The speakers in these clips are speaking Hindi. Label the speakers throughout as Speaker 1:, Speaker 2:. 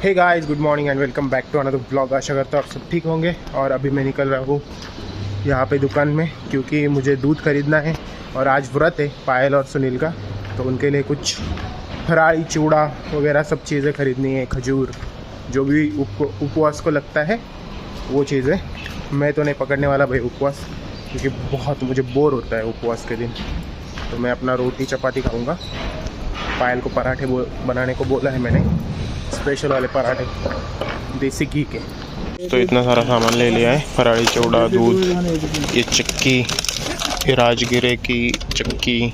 Speaker 1: Hey guys, good morning and welcome back to another blog. आशा करता हूँ आप सब ठीक होंगे। और अभी मैं निकल रहा हूँ यहाँ पे दुकान में, क्योंकि मुझे दूध खरीदना है और आज व्रत है पायल और सुनील का, तो उनके लिए कुछ फरारी चूड़ा वगैरह सब चीज़ें खरीदनी है, खजूर, जो भी उपवास को लगता है वो चीज़ें। मैं तो नहीं पकड़ने वाला भाई उपवास, क्योंकि बहुत मुझे बोर होता है उपवास के दिन। तो मैं अपना रोटी चपाती खाऊँगा। पायल को पराठे बनाने को बोला है मैंने, स्पेशल वाले पराठे देसी घी के। तो इतना सारा सामान ले लिया है, फरारी चूड़ा, दूध, ये चक्की, ये राजगिरे की चक्की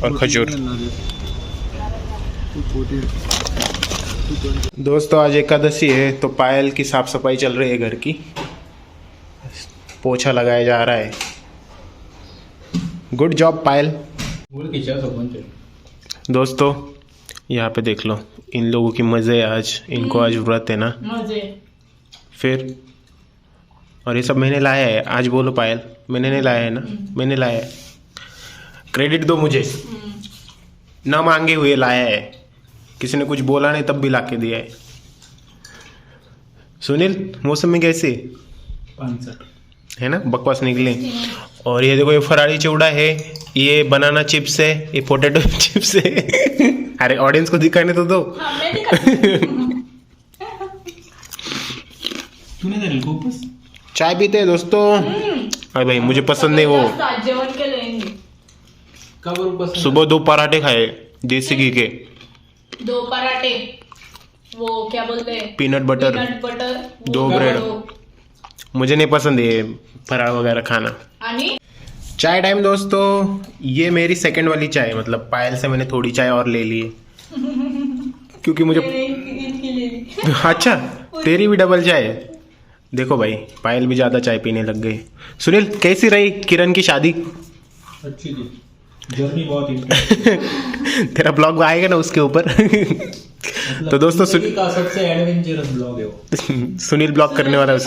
Speaker 1: और खजूर। दोस्तों आज एकादशी है, तो पायल की साफ सफाई चल रही है घर की, पोछा लगाया जा रहा है। गुड जॉब पायल। दोस्तों यहाँ पे देख लो, इन लोगों की मज़े आज, इनको आज व्रत है ना, मज़े फिर। और ये सब मैंने लाया है आज, बोलो पायल, मैंने नहीं लाया है ना, मैंने लाया है। क्रेडिट दो मुझे, ना मांगे हुए लाया है, किसी ने कुछ बोला नहीं तब भी ला के दिया है। सुनील मौसम में कैसे है ना, बकवास निकले। और ये देखो, ये फरारी चूड़ा है, ये बनाना चिप्स है, ये पोटैटो चिप्स है। अरे ऑडियंस को दिखाने तो दो। चाय पीते हैं दोस्तों। अरे भाई मुझे पसंद नहीं वो। सुबह 2 पराठे खाए देसी घी के,
Speaker 2: 2 पराठे, वो क्या बोलते हैं,
Speaker 1: पीनट बटर, 2 ब्रेड। मुझे नहीं पसंद ये फराळ वगैरह खाना। चाय टाइम दोस्तों। ये मेरी सेकंड वाली चाय, मतलब पायल से मैंने थोड़ी चाय और ले ली है, क्योंकि मुझे अच्छा तेरी भी डबल चाय। देखो भाई पायल भी ज्यादा चाय पीने लग गई। सुनील कैसी रही किरण की शादी?
Speaker 3: अच्छी थी, जर्नी बहुत
Speaker 1: तेरा ब्लॉग आएगा ना उसके ऊपर। तो दोस्तों
Speaker 3: का सबसे एडवेंचरस ब्लॉग है वो।
Speaker 1: सुनील ब्लॉग करने वाला है।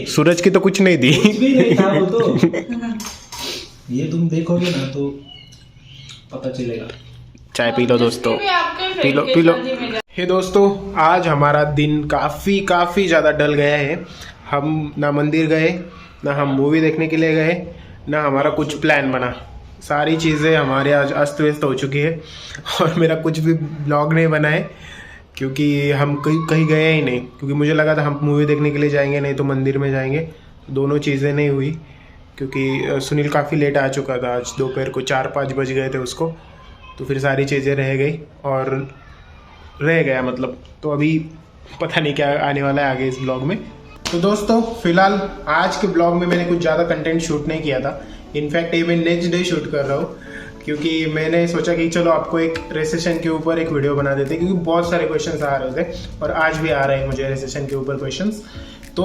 Speaker 1: सूरज की तो कुछ नहीं थी।
Speaker 3: कुछ भी नहीं था वो तो। ये तुम देखोगे ना तो पता चलेगा।
Speaker 1: चाय पी लो दोस्तों, पी लो पी लो। हे दोस्तों, आज हमारा दिन काफ़ी ज़्यादा डल गया है। हम ना मंदिर गए, ना हम मूवी देखने के लिए गए, ना हमारा कुछ प्लान बना। सारी चीज़ें हमारे आज अस्त व्यस्त हो चुकी है और मेरा कुछ भी ब्लॉग नहीं बना है, क्योंकि हम कहीं गए ही नहीं। क्योंकि मुझे लगा था हम मूवी देखने के लिए जाएंगे, नहीं तो मंदिर में जाएंगे। दोनों चीज़ें नहीं हुई, क्योंकि सुनील काफ़ी लेट आ चुका था। आज दोपहर को 4-5 बज गए थे उसको, तो फिर सारी चीज़ें रह गई और रह गया मतलब। तो अभी पता नहीं क्या आने वाला है आगे इस ब्लॉग में। तो दोस्तों फिलहाल आज के ब्लॉग में मैंने कुछ ज़्यादा कंटेंट शूट नहीं किया था। इनफैक्ट ये मैं नेक्स्ट डे शूट कर रहा हूँ, क्योंकि मैंने सोचा कि चलो आपको एक रिसेशन के ऊपर एक वीडियो बना देते, क्योंकि बहुत सारे क्वेश्चंस आ रहे थे और आज भी आ रहे हैं मुझे रिसेशन के ऊपर क्वेश्चंस। तो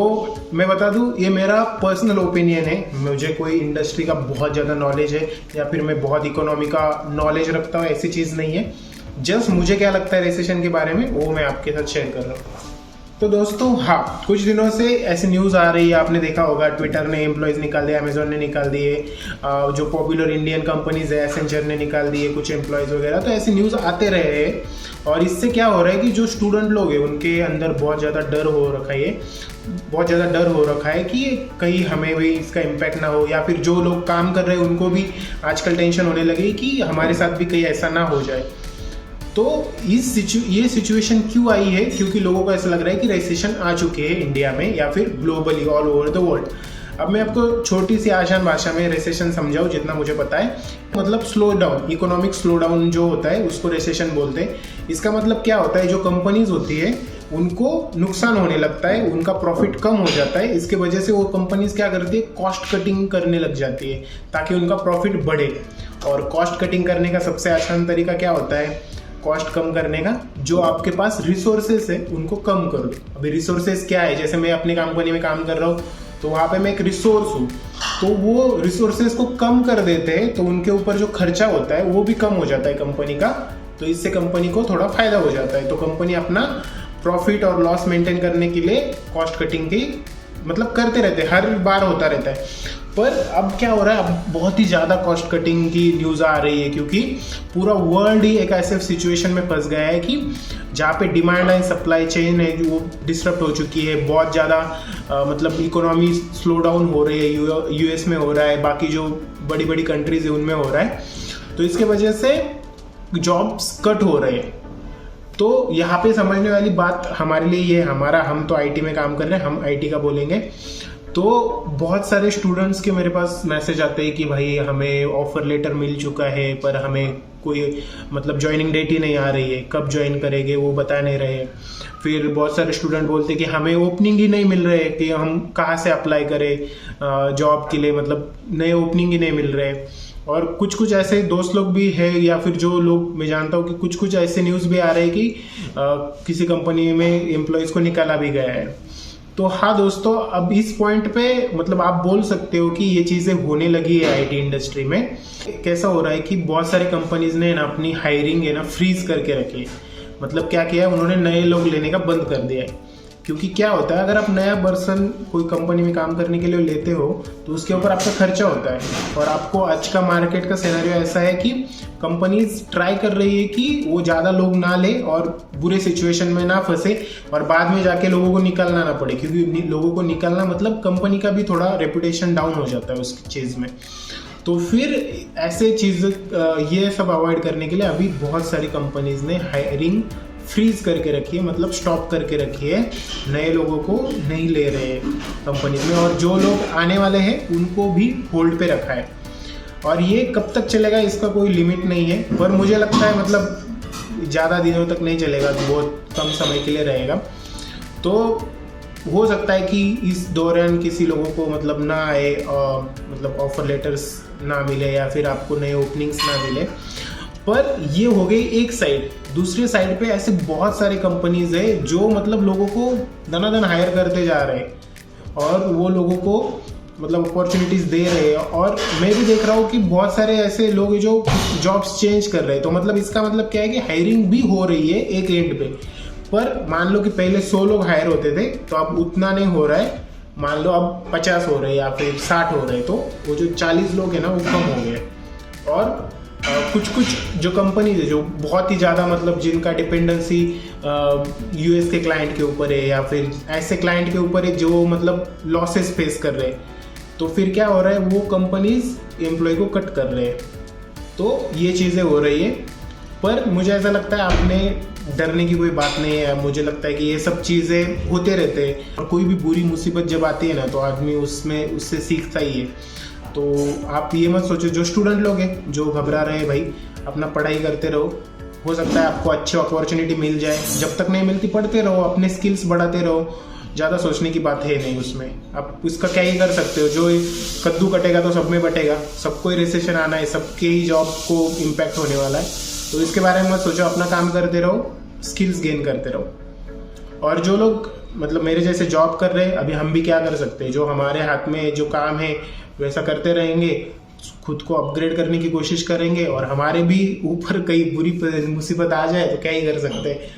Speaker 1: मैं बता दूं, ये मेरा पर्सनल ओपिनियन है। मुझे कोई इंडस्ट्री का बहुत ज़्यादा नॉलेज है या फिर मैं बहुत इकोनॉमी का नॉलेज रखता हूँ, ऐसी चीज़ नहीं है। जस्ट मुझे क्या लगता है रिसेशन के बारे में, वो मैं आपके साथ शेयर कर रहा हूँ। तो दोस्तों हाँ, कुछ दिनों से ऐसी न्यूज़ आ रही है, आपने देखा होगा, ट्विटर ने एम्प्लॉयज़ निकाल दिए, अमेजोन ने निकाल दिए, जो पॉपुलर इंडियन कंपनीज है एसेंचर ने निकाल दिए कुछ एम्प्लॉयज़ वगैरह। तो ऐसी न्यूज़ आते रहे हैं और इससे क्या हो रहा है कि जो स्टूडेंट लोग हैं उनके अंदर बहुत ज़्यादा डर हो रखा है, बहुत ज़्यादा डर हो रखा है कि कहीं हमें भी इसका इम्पैक्ट ना हो, या फिर जो लोग काम कर रहे हैं उनको भी आजकल टेंशन होने लगी कि हमारे साथ भी कहीं ऐसा ना हो जाए। तो ये सिचुएशन क्यों आई है? क्योंकि लोगों को ऐसा लग रहा है कि रिसेशन आ चुके हैं इंडिया में या फिर globally all over the world. अब मैं आपको छोटी सी आसान भाषा में रिसेशन समझाऊं जितना मुझे पता है। मतलब slow down, economic slow down जो होता है उसको रिसेशन बोलते हैं। इसका मतलब क्या होता है, जो कंपनीज होती है उनको नुकसान होने लगता है, उनका प्रॉफिट कम हो जाता है। इसके वजह से वो कंपनीज क्या करती है, कॉस्ट कटिंग करने लग जाती है ताकि उनका प्रॉफिट बढ़े। और कॉस्ट कटिंग करने का सबसे आसान तरीका क्या होता है, कॉस्ट कम करने का, जो आपके पास रिसोर्सेस है उनको कम कर दो। अभी रिसोर्सेस क्या है, जैसे मैं अपनी कंपनी में काम कर रहा हूँ तो वहाँ पे मैं एक रिसोर्स हूँ, तो वो रिसोर्सेस को कम कर देते हैं, तो उनके ऊपर जो खर्चा होता है वो भी कम हो जाता है कंपनी का। तो इससे कंपनी को थोड़ा फायदा हो जाता है। तो कंपनी अपना प्रॉफिट और लॉस मेंटेन करने के लिए कॉस्ट कटिंग की मतलब करते रहते हैं, हर बार होता रहता है। पर अब क्या हो रहा है, अब बहुत ही ज़्यादा कॉस्ट कटिंग की न्यूज़ आ रही है, क्योंकि पूरा वर्ल्ड ही एक ऐसे सिचुएशन में फंस गया है कि जहाँ पे डिमांड एंड सप्लाई चेन है जो डिस्टर्ब हो चुकी है, बहुत ज़्यादा मतलब इकोनॉमी स्लो डाउन हो रही है, यूएस में हो रहा है, बाकी जो बड़ी बड़ी कंट्रीज है उनमें हो रहा है, तो इसके वजह से जॉब्स कट हो रहे हैं। तो यहाँ पे समझने वाली बात हमारे लिए ये, हम तो आईटी में काम कर रहे हैं, हम आईटी का बोलेंगे। तो बहुत सारे स्टूडेंट्स के मेरे पास मैसेज आते हैं कि भाई हमें ऑफर लेटर मिल चुका है, पर हमें कोई मतलब ज्वाइनिंग डेट ही नहीं आ रही है, कब ज्वाइन करेंगे वो बता नहीं रहे। फिर बहुत सारे स्टूडेंट बोलते हैं कि हमें ओपनिंग ही नहीं मिल रहे, कि हम कहाँ से अप्लाई करें जॉब के लिए, मतलब नए ओपनिंग ही नहीं मिल रहे। और कुछ ऐसे दोस्त लोग भी है, या फिर जो लोग मैं जानता हूँ कि कुछ ऐसे न्यूज़ भी आ रहे हैं कि किसी कंपनी में एम्प्लॉयज़ को निकाला भी गया है। तो हाँ दोस्तों, अब इस पॉइंट पे मतलब आप बोल सकते हो कि ये चीज़ें होने लगी है आईटी इंडस्ट्री में। कैसा हो रहा है कि बहुत सारे कंपनीज ने ना अपनी हायरिंग है ना फ्रीज करके रखी है। मतलब क्या किया है, उन्होंने नए लोग लेने का बंद कर दिया है। क्योंकि क्या होता है, अगर आप नया पर्सन कोई कंपनी में काम करने के लिए लेते हो तो उसके ऊपर आपका खर्चा होता है, और आपको आज का मार्केट का सिनेरियो ऐसा है कि कंपनीज ट्राई कर रही है कि वो ज़्यादा लोग ना ले और बुरे सिचुएशन में ना फंसे, और बाद में जाके लोगों को निकलना ना पड़े, क्योंकि लोगों को निकलना मतलब कंपनी का भी थोड़ा रेपुटेशन डाउन हो जाता है उस चीज़ में। तो फिर ऐसे चीज़ ये सब अवॉइड करने के लिए अभी बहुत सारी कंपनीज ने हायरिंग फ्रीज करके रखी है, मतलब स्टॉप करके रखी है, नए लोगों को नहीं ले रहे कंपनी में, और जो लोग आने वाले हैं उनको भी होल्ड पे रखा है। और ये कब तक चलेगा इसका कोई लिमिट नहीं है, पर मुझे लगता है मतलब ज़्यादा दिनों तक नहीं चलेगा, बहुत कम समय के लिए रहेगा। तो हो सकता है कि इस दौरान किसी लोगों को मतलब ना आए, मतलब ऑफर लेटर्स ना मिले, या फिर आपको नए ओपनिंग्स ना मिले। पर ये हो गई एक साइड। दूसरी साइड पे ऐसे बहुत सारे कंपनीज है जो मतलब लोगों को दनादन हायर करते जा रहे हैं, और वो लोगों को मतलब अपॉर्चुनिटीज दे रहे हैं। और मैं भी देख रहा हूँ कि बहुत सारे ऐसे लोग हैं जो जॉब्स चेंज कर रहे हैं। तो मतलब इसका मतलब क्या है कि हायरिंग भी हो रही है एक एंड पे, पर मान लो कि पहले 100 लोग हायर होते थे, तो अब उतना नहीं हो रहा है, मान लो अब 50 हो रहे हैं या फिर 60 हो रहे हैं, तो वो जो 40 लोग हैं ना वो कम हो गए। और कुछ जो कंपनीज है जो बहुत ही ज़्यादा मतलब जिनका डिपेंडेंसी यूएस के क्लाइंट के ऊपर है, या फिर ऐसे क्लाइंट के ऊपर है जो मतलब लॉसेस फेस कर रहे हैं, तो फिर क्या हो रहा है, वो कंपनीज एम्प्लॉय को कट कर रहे हैं। तो ये चीज़ें हो रही है, पर मुझे ऐसा लगता है आपने डरने की कोई बात नहीं है। मुझे लगता है कि ये सब चीज़ें होते रहते हैं, और कोई भी बुरी मुसीबत जब आती है ना तो आदमी उससे सीखता ही है। तो आप ये मत सोचो, जो स्टूडेंट लोग हैं जो घबरा रहे हैं, भाई अपना पढ़ाई करते रहो, हो सकता है आपको अच्छी अपॉर्चुनिटी मिल जाए, जब तक नहीं मिलती पढ़ते रहो, अपने स्किल्स बढ़ाते रहो, ज़्यादा सोचने की बात है नहीं उसमें। आप इसका क्या ही कर सकते हो, जो कद्दू कटेगा तो सब में बटेगा, सबको ही रिसेशन आना है, सबके ही जॉब को इम्पैक्ट होने वाला है। तो इसके बारे में मत सोचो, अपना काम करते रहो, स्किल्स गेन करते रहो। और जो लोग मतलब मेरे जैसे जॉब कर रहे हैं, अभी हम भी क्या कर सकते हैं, जो हमारे हाथ में जो काम है वैसा करते रहेंगे, खुद को अपग्रेड करने की कोशिश करेंगे, और हमारे भी ऊपर कई बुरी मुसीबत आ जाए तो क्या ही कर सकते हैं।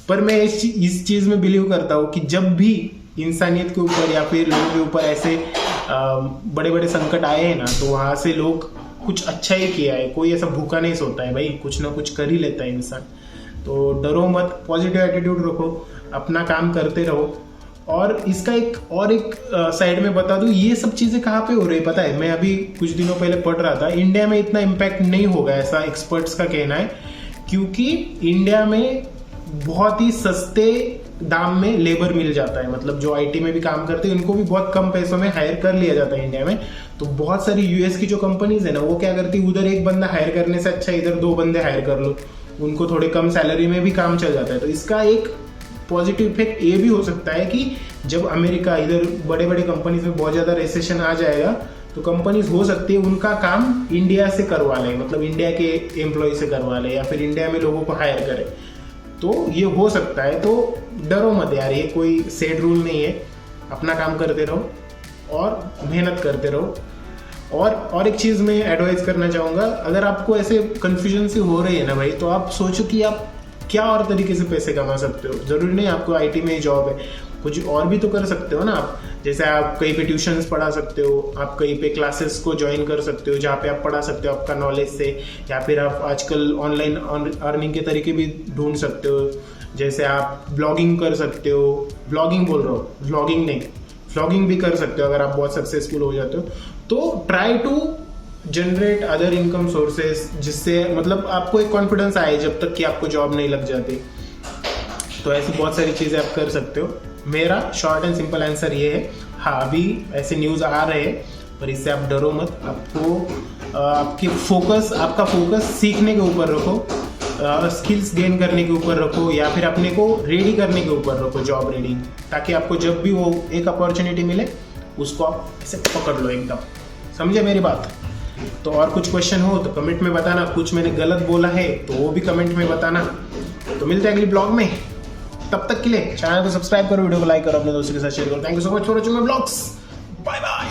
Speaker 1: पर मैं इस चीज़ में बिलीव करता हूँ कि जब भी इंसानियत के ऊपर या फिर लोगों के ऊपर ऐसे बड़े बड़े संकट आए हैं ना, तो वहाँ से लोग कुछ अच्छा ही किया है। कोई ऐसा भूखा नहीं सोता है भाई, कुछ ना कुछ कर ही लेता है इंसान। तो डरो मत, पॉजिटिव एटीट्यूड रखो, अपना काम करते रहो। और इसका एक साइड में बता दूं, ये सब चीज़ें कहाँ पे हो रही है पता है, मैं अभी कुछ दिनों पहले पढ़ रहा था, इंडिया में इतना इम्पैक्ट नहीं होगा ऐसा एक्सपर्ट्स का कहना है, क्योंकि इंडिया में बहुत ही सस्ते दाम में लेबर मिल जाता है। मतलब जो आईटी में भी काम करते हैं उनको भी बहुत कम पैसों में हायर कर लिया जाता है इंडिया में। तो बहुत सारी यूएस की जो कंपनीज है ना, वो क्या करती है, उधर एक बंदा हायर करने से अच्छा इधर 2 बंदे हायर कर लो, उनको थोड़े कम सैलरी में भी काम चल जाता है। तो इसका एक पॉजिटिव इफेक्ट ये भी हो सकता है कि जब अमेरिका इधर बड़े बड़े कंपनीज में बहुत ज़्यादा रिसेशन आ जाएगा, तो कंपनीज हो सकती है उनका काम इंडिया से करवा ले, मतलब इंडिया के एम्प्लॉय से करवा ले, या फिर इंडिया में लोगों को हायर करे। तो ये हो सकता है। तो डरो मत यार, ये कोई सेट रूल नहीं है, अपना काम करते रहो और मेहनत करते रहो। और एक चीज़ मैं एडवाइस करना चाहूँगा, अगर आपको ऐसे कन्फ्यूजन सी हो रही है ना भाई, तो आप सोचो कि आप क्या और तरीके से पैसे कमा सकते हो। ज़रूरी नहीं आपको आईटी में ही जॉब है, कुछ और भी तो कर सकते हो ना आप। जैसे आप कहीं पे ट्यूशन्स पढ़ा सकते हो, आप कहीं पे क्लासेस को ज्वाइन कर सकते हो जहाँ पे आप पढ़ा सकते हो आपका नॉलेज से, या फिर आप आजकल ऑनलाइन अर्निंग के तरीके भी ढूंढ सकते हो। जैसे आप ब्लॉगिंग कर सकते हो, ब्लॉगिंग बोल रहा हूँ, ब्लॉगिंग नहीं, व्लॉगिंग भी कर सकते हो अगर आप बहुत सक्सेसफुल हो जाते हो। तो try to generate other income sources, जिससे मतलब आपको एक कॉन्फिडेंस आए जब तक कि आपको जॉब नहीं लग जाती। तो ऐसी बहुत सारी चीज़ें आप कर सकते हो। मेरा शॉर्ट एंड सिंपल आंसर ये है। हाँ, अभी ऐसे न्यूज़ आ रहे हैं पर इससे आप डरो मत। आपको आपका फोकस सीखने के ऊपर रखो, स्किल्स गेन करने के ऊपर रखो, या फिर अपने को रेडी करने के ऊपर रखो, जॉब रेडी, ताकि आपको जब भी वो एक अपॉर्चुनिटी मिले उसको आप ऐसे पकड़ लो एकदम। समझे मेरी बात? तो और कुछ क्वेश्चन हो तो कमेंट में बताना, कुछ मैंने गलत बोला है तो वो भी कमेंट में बताना। तो मिलते हैं अगली ब्लॉग में, तब तक के लिए चैनल को सब्सक्राइब करो, वीडियो को लाइक करो, अपने दोस्तों के साथ शेयर करो। Thank you so much for watching my blogs. Bye bye.